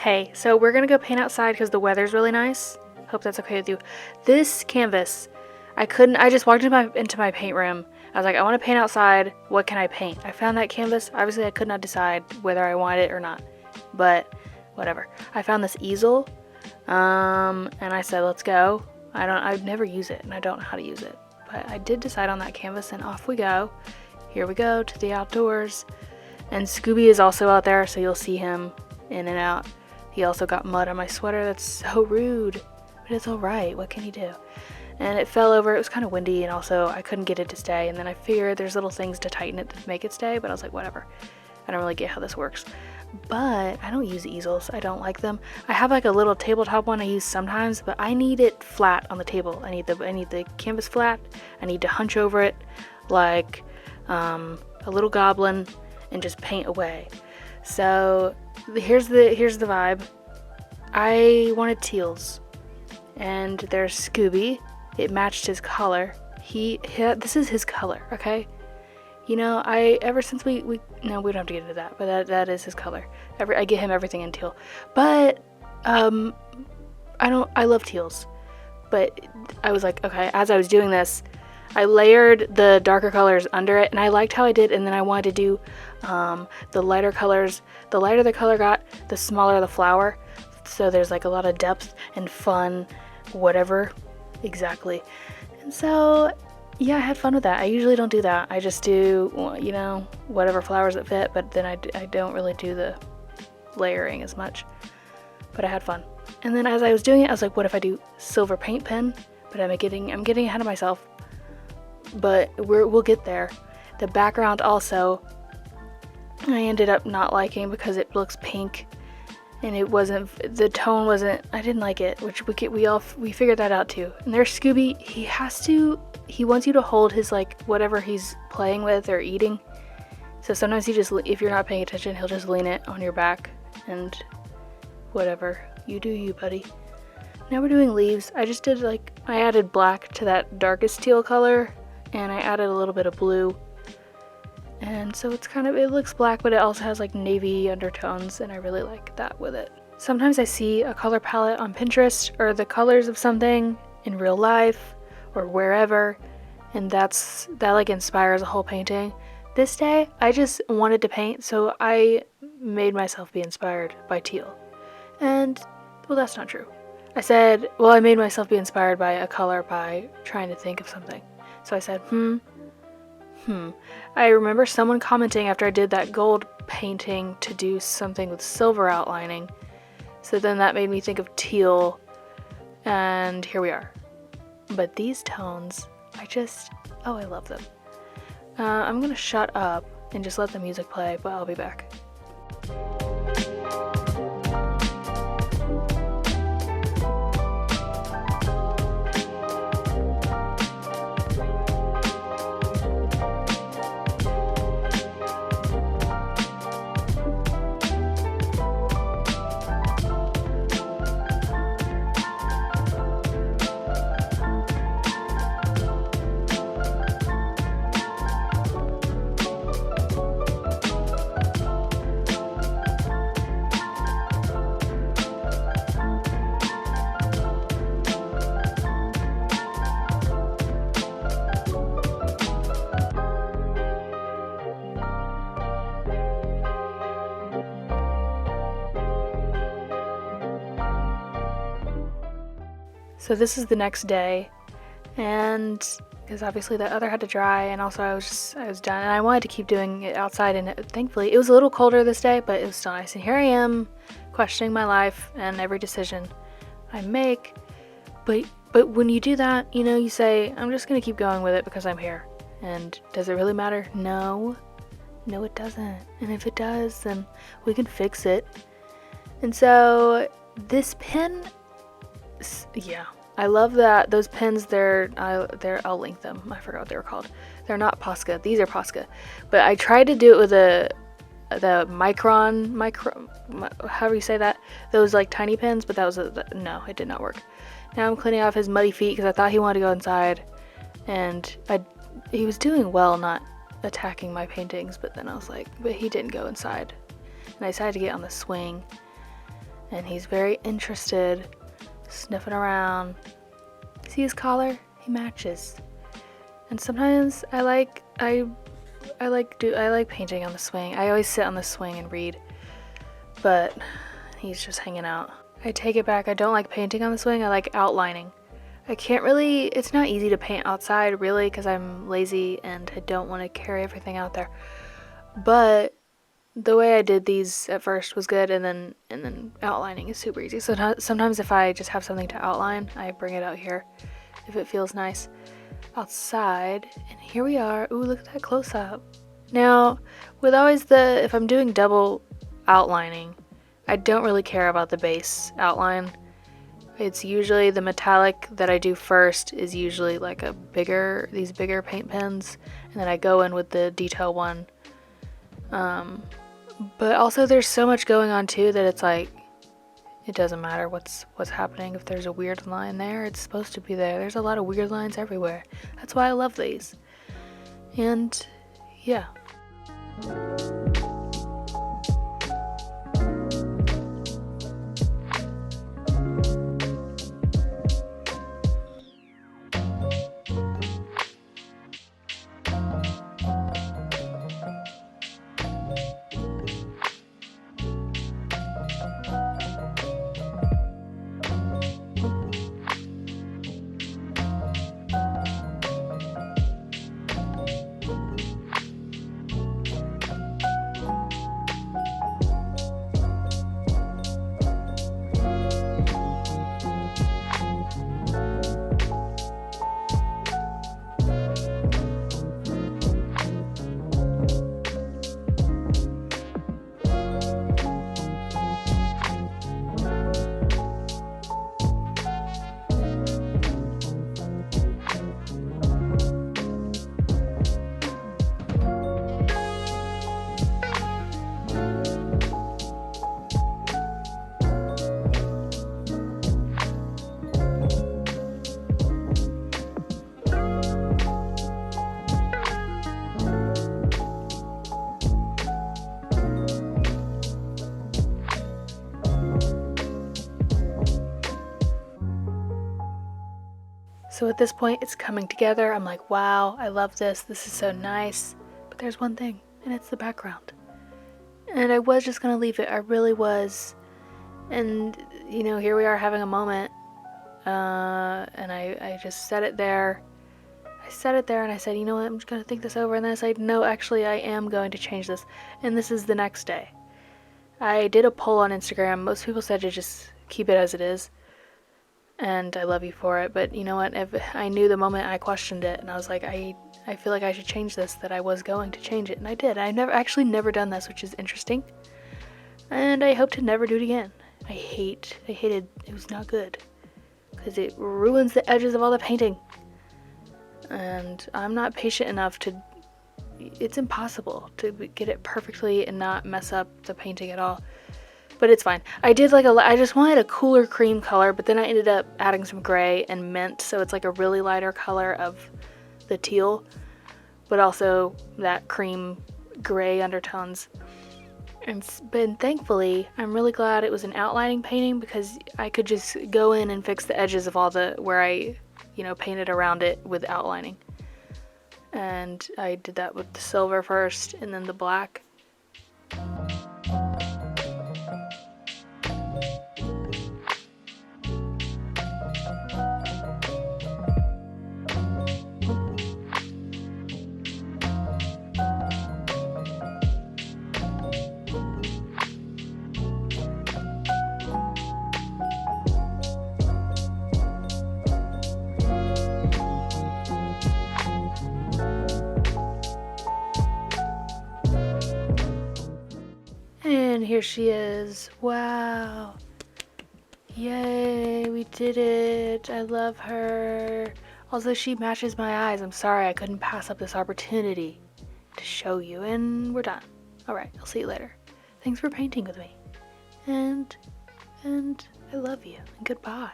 Hey, so we're gonna go paint outside because the weather's really nice. Hope that's okay with you. This canvas, I just walked into my paint room. I was like, I want to paint outside. What can I paint? I found that canvas. Obviously, I could not decide whether I wanted it or not, but whatever. I found this easel, and I said, let's go. I'd never use it, and I don't know how to use it, but I did decide on that canvas, and off we go. Here we go to the outdoors, and Scooby is also out there, so you'll see him in and out. He also got mud on my sweater. That's so rude, but it's all right. What can he do? And it fell over. It was kind of windy, and also I couldn't get it to stay. And then I figured there's little things to tighten it to make it stay, but I was like, whatever. I don't really get how this works. But I don't use easels. I don't like them. I have like a little tabletop one I use sometimes, but I need it flat on the table. I need the canvas flat. I need to hunch over it like a little goblin and just paint away. So here's the vibe. I wanted teals, and there's Scooby. It matched his color. This is his color, okay? You know, ever since we no, we don't have to get into that, but that is his color. I get him everything in teal. But I love teals. But I was like, okay, as I was doing this, I layered the darker colors under it, and I liked how I did, and then I wanted to do the lighter colors. The lighter the color got, the smaller the flower. So there's like a lot of depth and fun, whatever, exactly. And so, yeah, I had fun with that. I usually don't do that. I just do, you know, whatever flowers that fit, but then I don't really do the layering as much. But I had fun. And then as I was doing it, I was like, what if I do silver paint pen? But I'm getting ahead of myself. But we'll get there. The background also, I ended up not liking because it looks pink. And the tone wasn't, I didn't like it, which we figured that out too. And there's Scooby. He wants you to hold his, like, whatever he's playing with or eating. So sometimes if you're not paying attention, he'll just lean it on your back and whatever. You do you, buddy. Now we're doing leaves. I just did, like, I added black to that darkest teal color, and I added a little bit of blue. And so it looks black, but it also has like navy undertones, and I really like that with it. Sometimes I see a color palette on Pinterest or the colors of something in real life or wherever, and that like inspires a whole painting. This day, I just wanted to paint, so I made myself be inspired by teal. And, well, that's not true. I made myself be inspired by a color by trying to think of something. So I said, I remember someone commenting after I did that gold painting to do something with silver outlining. So then that made me think of teal, and here we are. But these tones, I love them. I'm gonna shut up and just let the music play, but I'll be back. So this is the next day, and because obviously the other had to dry, and also I was done, and I wanted to keep doing it outside, and thankfully it was a little colder this day, but it was still nice. And here I am, questioning my life and every decision I make. But when you do that, you know, you say, I'm just gonna keep going with it because I'm here. And does it really matter? No, it doesn't. And if it does, then we can fix it. And so this pen, yeah, I love that. Those pens, I'll link them. I forgot what they were called. They're not Posca. These are Posca. But I tried to do it with the micron, however you say that. Those like tiny pens, but no, it did not work. Now I'm cleaning off his muddy feet because I thought he wanted to go inside, and he was doing well not attacking my paintings, but then I was like, but he didn't go inside. And I decided to get on the swing. and he's very interested, sniffing around. See his collar? He matches. And sometimes I like painting on the swing. I always sit on the swing and read, but he's just hanging out. I take it back. I don't like painting on the swing. I like outlining. It's not easy to paint outside really because I'm lazy and I don't want to carry everything out there. But the way I did these at first was good, and then outlining is super easy. So sometimes if I just have something to outline, I bring it out here if it feels nice. Outside, and here we are. Ooh, look at that close-up. Now, if I'm doing double outlining, I don't really care about the base outline. It's usually the metallic that I do first is usually like these bigger paint pens, and then I go in with the detail one. But also there's so much going on too that it's like, it doesn't matter what's happening. If there's a weird line there, it's supposed to be there. There's a lot of weird lines everywhere. That's why I love these. And yeah. So at this point, it's coming together. I'm like, wow, I love this. This is so nice. But there's one thing, and it's the background. And I was just gonna leave it. I really was. And, here we are having a moment. And I just set it there. I set it there and I said, you know what, I'm just gonna think this over. And then I said, no, actually, I am going to change this. And this is the next day. I did a poll on Instagram. Most people said to just keep it as it is. And I love you for it, but you know what, if I knew the moment I questioned it, and I was like, I feel like I should change this, that I was going to change it, and I did. I've never done this, which is interesting, and I hope to never do it again. I hated, it was not good, because it ruins the edges of all the painting, and I'm not patient enough it's impossible to get it perfectly and not mess up the painting at all. But it's fine. I just wanted a cooler cream color, but then I ended up adding some gray and mint, so it's like a really lighter color of the teal, but also that cream gray undertones. And thankfully, I'm really glad it was an outlining painting because I could just go in and fix the edges of where I, painted around it with outlining. And I did that with the silver first and then the black. And here she is. Wow. Yay, we did it. I love her. Although she matches my eyes, I'm sorry I couldn't pass up this opportunity to show you. And we're done. Alright, I'll see you later. Thanks for painting with me. And I love you. And goodbye.